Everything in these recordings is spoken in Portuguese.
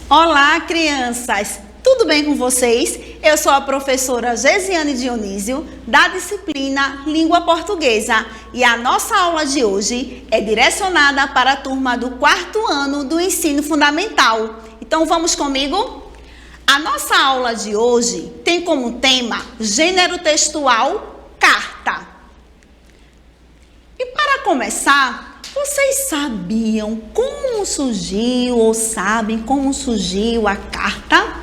Olá, crianças! Tudo bem com vocês? Eu sou a professora Gesiane Dionísio, da disciplina Língua Portuguesa, e a nossa aula de hoje é direcionada para a turma do 4º ano do Ensino Fundamental. Então, vamos comigo? A nossa aula de hoje tem como tema gênero textual carta. E para começar, vocês sabiam como surgiu ou sabem como surgiu a carta?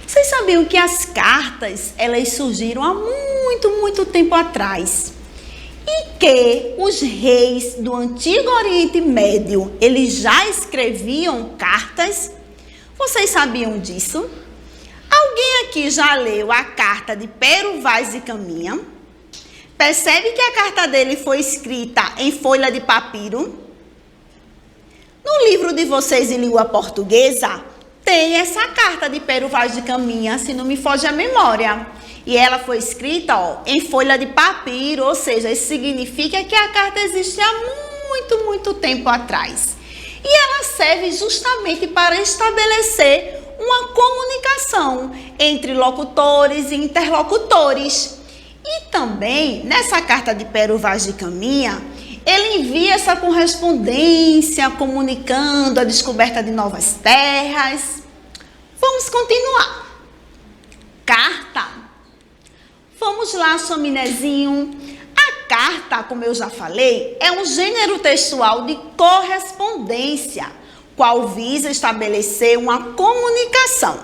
Vocês sabiam que as cartas, elas surgiram há muito tempo atrás e que os reis do Antigo Oriente Médio, eles já escreviam cartas? Vocês sabiam disso? Alguém aqui já leu a carta de Pero Vaz e Caminha? Percebe que a carta dele foi escrita em folha de papiro? No livro de vocês em língua portuguesa, tem essa carta de Pero Vaz de Caminha, se não me foge a memória. E ela foi escrita, em folha de papiro, ou seja, isso significa que a carta existe há muito tempo atrás. E ela serve justamente para estabelecer uma comunicação entre locutores e interlocutores. E também, nessa carta de Pero Vaz de Caminha, ele envia essa correspondência, comunicando a descoberta de novas terras. Vamos continuar. Carta. Vamos lá, Chaminézinho. A carta, como eu já falei, é um gênero textual de correspondência, qual visa estabelecer uma comunicação.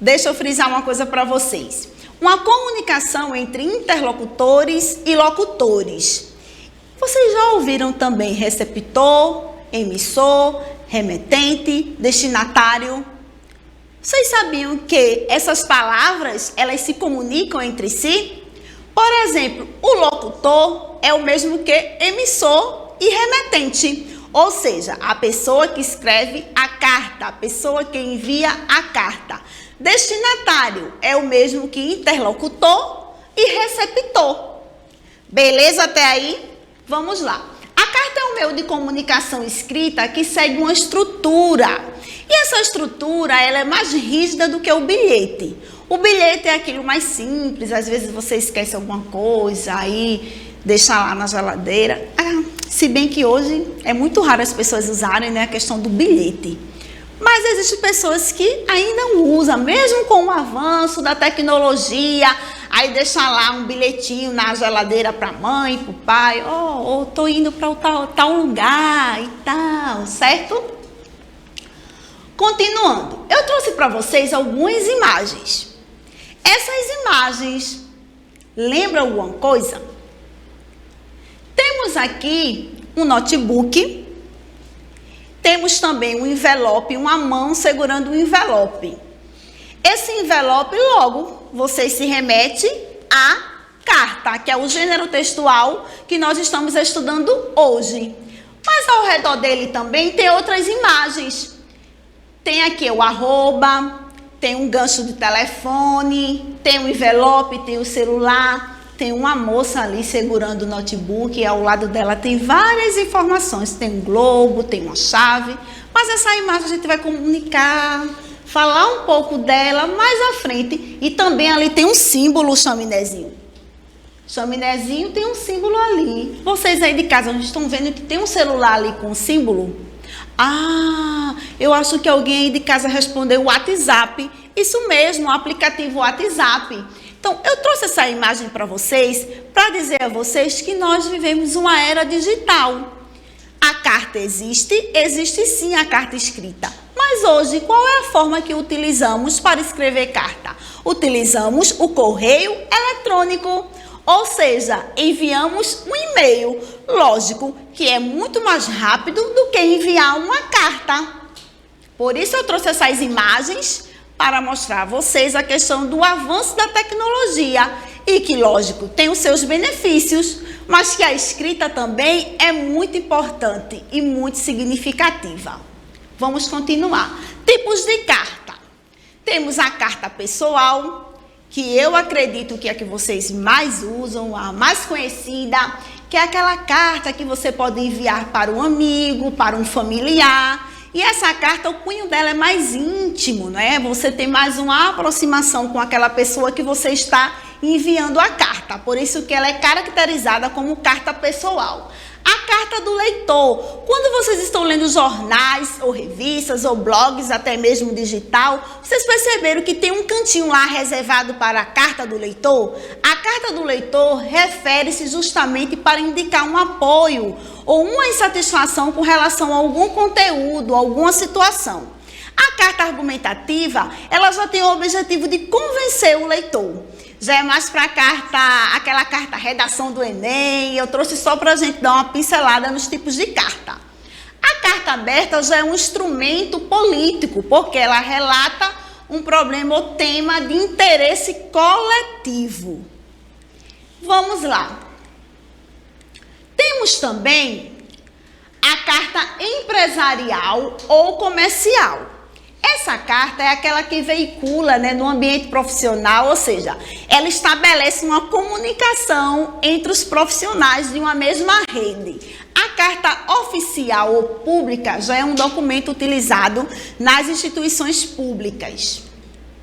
Deixa eu frisar uma coisa para vocês. Uma comunicação entre interlocutores e locutores. Vocês já ouviram também receptor, emissor, remetente, destinatário? Vocês sabiam que essas palavras, elas se comunicam entre si? Por exemplo, o locutor é o mesmo que emissor e remetente. Ou seja, a pessoa que escreve a carta, a pessoa que envia a carta. Destinatário é o mesmo que interlocutor e receptor. Beleza até aí? Vamos lá. A carta é um meio de comunicação escrita que segue uma estrutura. E essa estrutura, ela é mais rígida do que o bilhete. O bilhete é aquilo mais simples, às vezes você esquece alguma coisa, aí deixa lá na geladeira. Se bem que hoje é muito raro as pessoas usarem, né, a questão do bilhete. Mas existem pessoas que ainda usam, mesmo com o avanço da tecnologia, aí deixa lá um bilhetinho na geladeira para a mãe, para o pai, tô indo para tal lugar e tal, certo? Continuando, eu trouxe para vocês algumas imagens. Essas imagens lembram alguma coisa? Temos aqui um notebook. Temos também um envelope, uma mão segurando um envelope. Esse envelope, logo, você se remete à carta, que é o gênero textual que nós estamos estudando hoje. Mas ao redor dele também tem outras imagens. Tem aqui o arroba, tem um gancho de telefone, tem um envelope, tem o celular. Tem uma moça ali segurando o notebook e ao lado dela tem várias informações. Tem um globo, tem uma chave. Mas essa imagem a gente vai comunicar, falar um pouco dela mais à frente. E também ali tem um símbolo, Chaminézinho. Chaminézinho tem um símbolo ali. Vocês aí de casa estão vendo que tem um celular ali com um símbolo? Eu acho que alguém aí de casa respondeu o WhatsApp. Isso mesmo, o aplicativo WhatsApp. Então, eu trouxe essa imagem para vocês, para dizer a vocês que nós vivemos uma era digital. A carta existe sim a carta escrita. Mas hoje, qual é a forma que utilizamos para escrever carta? Utilizamos o correio eletrônico, ou seja, enviamos um e-mail. Lógico que é muito mais rápido do que enviar uma carta. Por isso eu trouxe essas imagens para mostrar a vocês a questão do avanço da tecnologia e que, lógico, tem os seus benefícios, mas que a escrita também é muito importante e muito significativa. Vamos continuar. Tipos de carta. Temos a carta pessoal, que eu acredito que é a que vocês mais usam, a mais conhecida, que é aquela carta que você pode enviar para um amigo, para um familiar. E essa carta, o cunho dela é mais íntimo, né? Você tem mais uma aproximação com aquela pessoa que você está enviando a carta. Por isso que ela é caracterizada como carta pessoal. A carta do leitor. Quando vocês estão lendo jornais, ou revistas, ou blogs, até mesmo digital, vocês perceberam que tem um cantinho lá reservado para a carta do leitor? A carta do leitor refere-se justamente para indicar um apoio ou uma insatisfação com relação a algum conteúdo, alguma situação. A carta argumentativa, ela já tem o objetivo de convencer o leitor. Já é mais para aquela carta redação do Enem. Eu trouxe só para a gente dar uma pincelada nos tipos de carta. A carta aberta já é um instrumento político, porque ela relata um problema ou tema de interesse coletivo. Vamos lá. Temos também a carta empresarial ou comercial. Essa carta é aquela que veicula, né, no ambiente profissional, ou seja, ela estabelece uma comunicação entre os profissionais de uma mesma rede. A carta oficial ou pública já é um documento utilizado nas instituições públicas.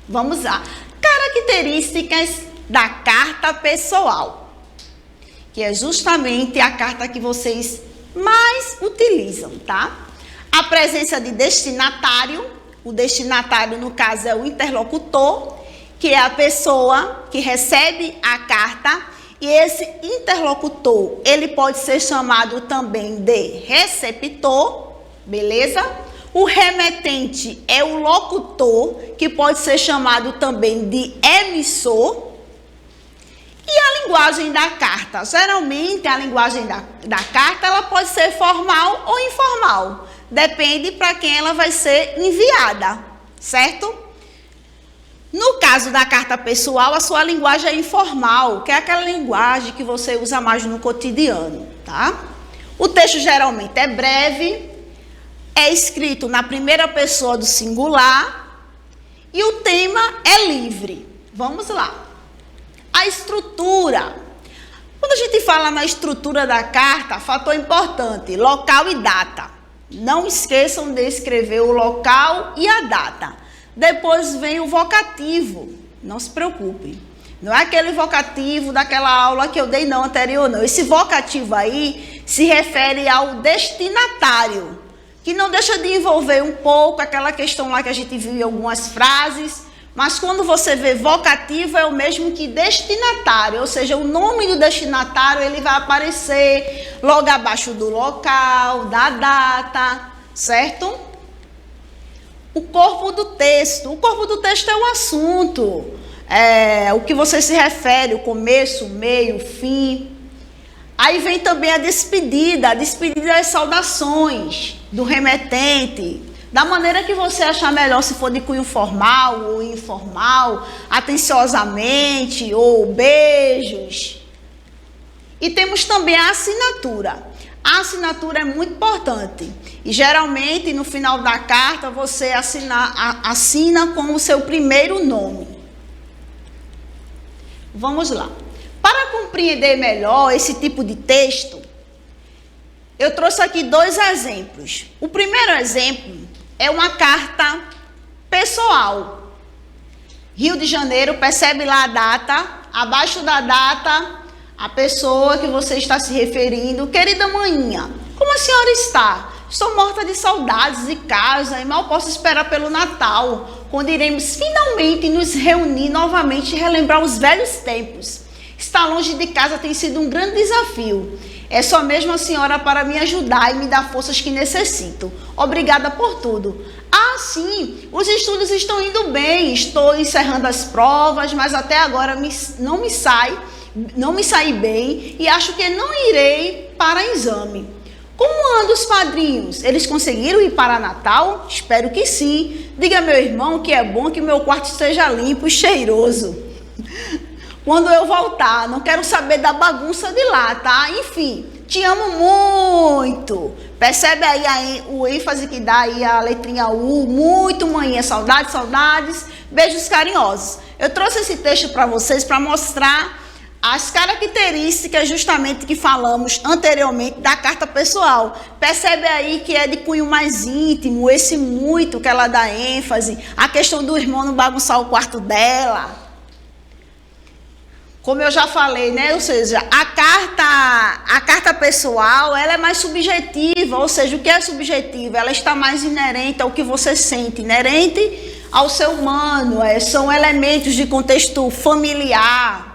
Vamos lá. Características da carta pessoal, que é justamente a carta que vocês mais utilizam, tá? A presença de destinatário. O destinatário, no caso, é o interlocutor, que é a pessoa que recebe a carta. E esse interlocutor, ele pode ser chamado também de receptor, beleza? O remetente é o locutor, que pode ser chamado também de emissor. E a linguagem da carta? Geralmente, a linguagem da carta, ela pode ser formal ou informal. Depende para quem ela vai ser enviada, certo? No caso da carta pessoal, a sua linguagem é informal, que é aquela linguagem que você usa mais no cotidiano, tá? O texto geralmente é breve, é escrito na primeira pessoa do singular e o tema é livre. Vamos lá. A estrutura. Quando a gente fala na estrutura da carta, fator importante, local e data. Não esqueçam de escrever o local e a data. Depois vem o vocativo. Não se preocupe. Não é aquele vocativo daquela aula que eu dei não anterior, não. Esse vocativo aí se refere ao destinatário, que não deixa de envolver um pouco aquela questão lá que a gente viu em algumas frases. Mas quando você vê vocativo, é o mesmo que destinatário, ou seja, o nome do destinatário ele vai aparecer logo abaixo do local, da data, certo? O corpo do texto. O corpo do texto é o assunto, o que você se refere, o começo, o meio, o fim. Aí vem também a despedida das saudações do remetente. Da maneira que você achar melhor, se for de cunho formal ou informal, atenciosamente ou beijos. E temos também a assinatura. A assinatura é muito importante. E geralmente no final da carta você assina com o seu primeiro nome. Vamos lá. Para compreender melhor esse tipo de texto, eu trouxe aqui 2 exemplos. O primeiro exemplo é uma carta pessoal. Rio de Janeiro, percebe lá a data, abaixo da data, a pessoa que você está se referindo. Querida maninha, como a senhora está? Estou morta de saudades de casa e mal posso esperar pelo Natal, quando iremos finalmente nos reunir novamente e relembrar os velhos tempos. Estar longe de casa tem sido um grande desafio. É só mesmo a senhora para me ajudar e me dar forças que necessito. Obrigada por tudo. Ah, sim, os estudos estão indo bem. Estou encerrando as provas, mas até agora não me saí bem e acho que não irei para exame. Como andam os padrinhos? Eles conseguiram ir para Natal? Espero que sim. Diga, meu irmão, que é bom que meu quarto esteja limpo e cheiroso. Quando eu voltar, não quero saber da bagunça de lá, tá? Enfim, te amo muito. Percebe aí o ênfase que dá aí a letrinha U, muito manhã, saudades, saudades, beijos carinhosos. Eu trouxe esse texto para vocês para mostrar as características justamente que falamos anteriormente da carta pessoal. Percebe aí que é de cunho mais íntimo, esse muito que ela dá ênfase, a questão do irmão não bagunçar o quarto dela. Como eu já falei, né? Ou seja, a carta pessoal, ela é mais subjetiva, ou seja, o que é subjetivo? Ela está mais inerente ao que você sente, inerente ao ser humano, são elementos de contexto familiar.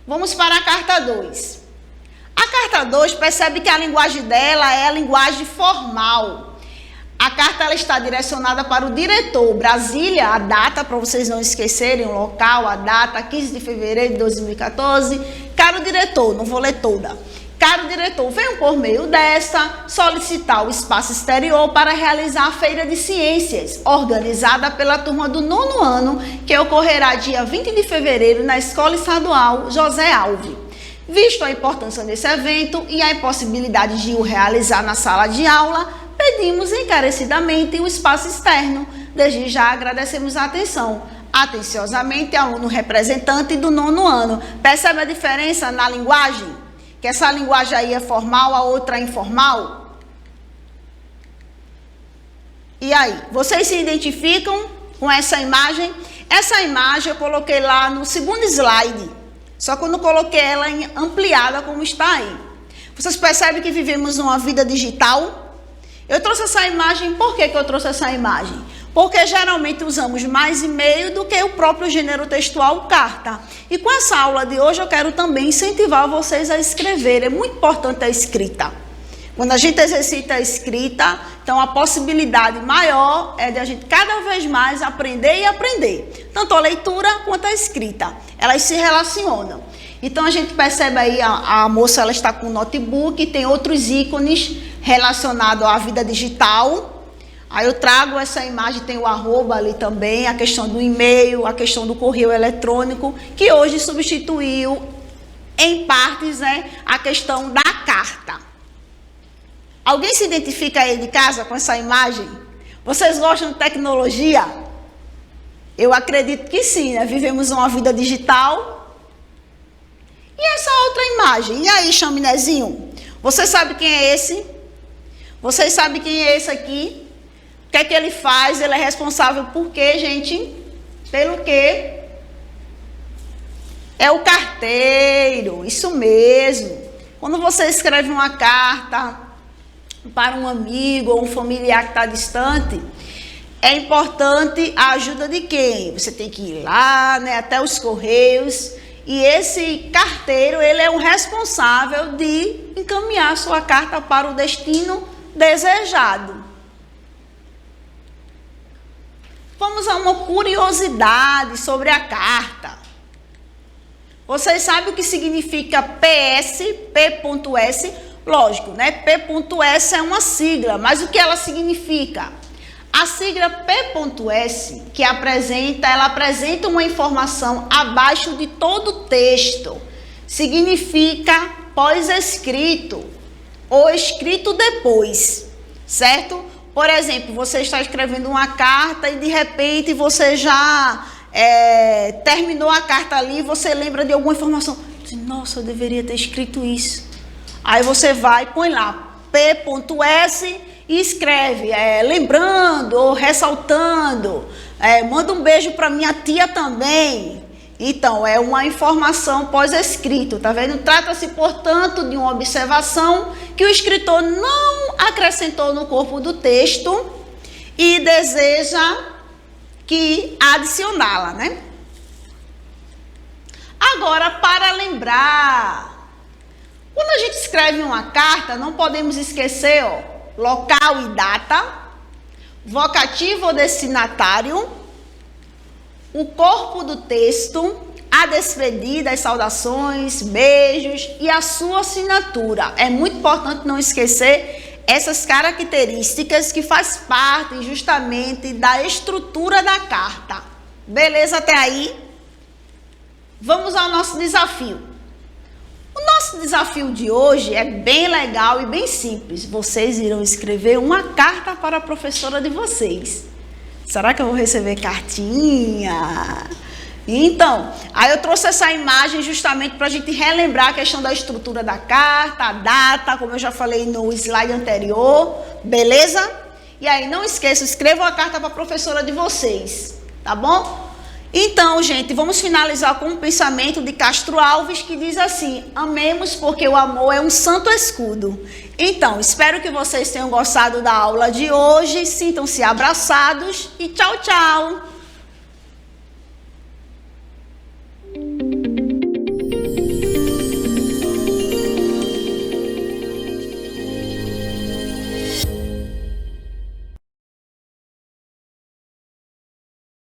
Vamos para a carta 2. A carta 2 percebe que a linguagem dela é a linguagem formal. A carta ela está direcionada para o diretor. Brasília, a data, para vocês não esquecerem, o local, a data, 15 de fevereiro de 2014. Caro diretor, não vou ler toda. Caro diretor, venho por meio desta solicitar o espaço exterior para realizar a Feira de Ciências, organizada pela turma do 9º ano, que ocorrerá dia 20 de fevereiro na Escola Estadual José Alves. Visto a importância desse evento e a impossibilidade de o realizar na sala de aula, pedimos encarecidamente o espaço externo. Desde já agradecemos a atenção. Atenciosamente, aluno representante do 9º ano. Percebe a diferença na linguagem? Que essa linguagem aí é formal, a outra é informal? E aí, vocês se identificam com essa imagem? Essa imagem eu coloquei lá no segundo slide, só que eu não coloquei ela em ampliada como está aí. Vocês percebem que vivemos uma vida digital? Eu trouxe essa imagem, por que eu trouxe essa imagem? Porque geralmente usamos mais e-mail do que o próprio gênero textual carta. E com essa aula de hoje eu quero também incentivar vocês a escrever. É muito importante a escrita. Quando a gente exercita a escrita, então a possibilidade maior é de a gente cada vez mais aprender e aprender. Tanto a leitura quanto a escrita. Elas se relacionam. Então a gente percebe aí, a moça ela está com um notebook, tem outros ícones relacionados à vida digital. Aí eu trago essa imagem, tem o arroba ali também, a questão do e-mail, a questão do correio eletrônico, que hoje substituiu em partes, né, a questão da carta. Alguém se identifica aí de casa com essa imagem? Vocês gostam de tecnologia? Eu acredito que sim, né? Vivemos uma vida digital. E essa outra imagem? E aí, chaminézinho? Você sabe quem é esse? Vocês sabem quem é esse aqui? O que é que ele faz? Ele é responsável por quê, gente? Pelo quê? É o carteiro, isso mesmo. Quando você escreve uma carta para um amigo ou um familiar que está distante, é importante a ajuda de quem? Você tem que ir lá, né, até os correios. E esse carteiro, ele é o responsável de encaminhar a sua carta para o destino desejado. Vamos a uma curiosidade sobre a carta. Vocês sabem o que significa PS, P.S? Lógico, né? P.S é uma sigla, mas o que ela significa? A sigla P.S, ela apresenta uma informação abaixo de todo o texto. Significa pós-escrito ou escrito depois, certo? Por exemplo, você está escrevendo uma carta e de repente você já terminou a carta ali, você lembra de alguma informação. Nossa, eu deveria ter escrito isso. Aí você vai, põe lá P.S e escreve, lembrando ou ressaltando, manda um beijo para minha tia também. Então, é uma informação pós-escrito, tá vendo? Trata-se, portanto, de uma observação que o escritor não acrescentou no corpo do texto e deseja que adicioná-la, né? Agora, para lembrar, quando a gente escreve uma carta, não podemos esquecer, local e data, vocativo ou destinatário, o corpo do texto, a despedida, as saudações, beijos e a sua assinatura. É muito importante não esquecer essas características que faz parte justamente da estrutura da carta. Beleza até aí? Vamos ao nosso desafio. O nosso desafio de hoje é bem legal e bem simples. Vocês irão escrever uma carta para a professora de vocês. Será que eu vou receber cartinha? Então, aí eu trouxe essa imagem justamente para a gente relembrar a questão da estrutura da carta, a data, como eu já falei no slide anterior, beleza? E aí, não esqueçam, escrevam a carta para a professora de vocês, tá bom? Então, gente, vamos finalizar com um pensamento de Castro Alves que diz assim: amemos porque o amor é um santo escudo. Então, espero que vocês tenham gostado da aula de hoje, sintam-se abraçados e tchau, tchau!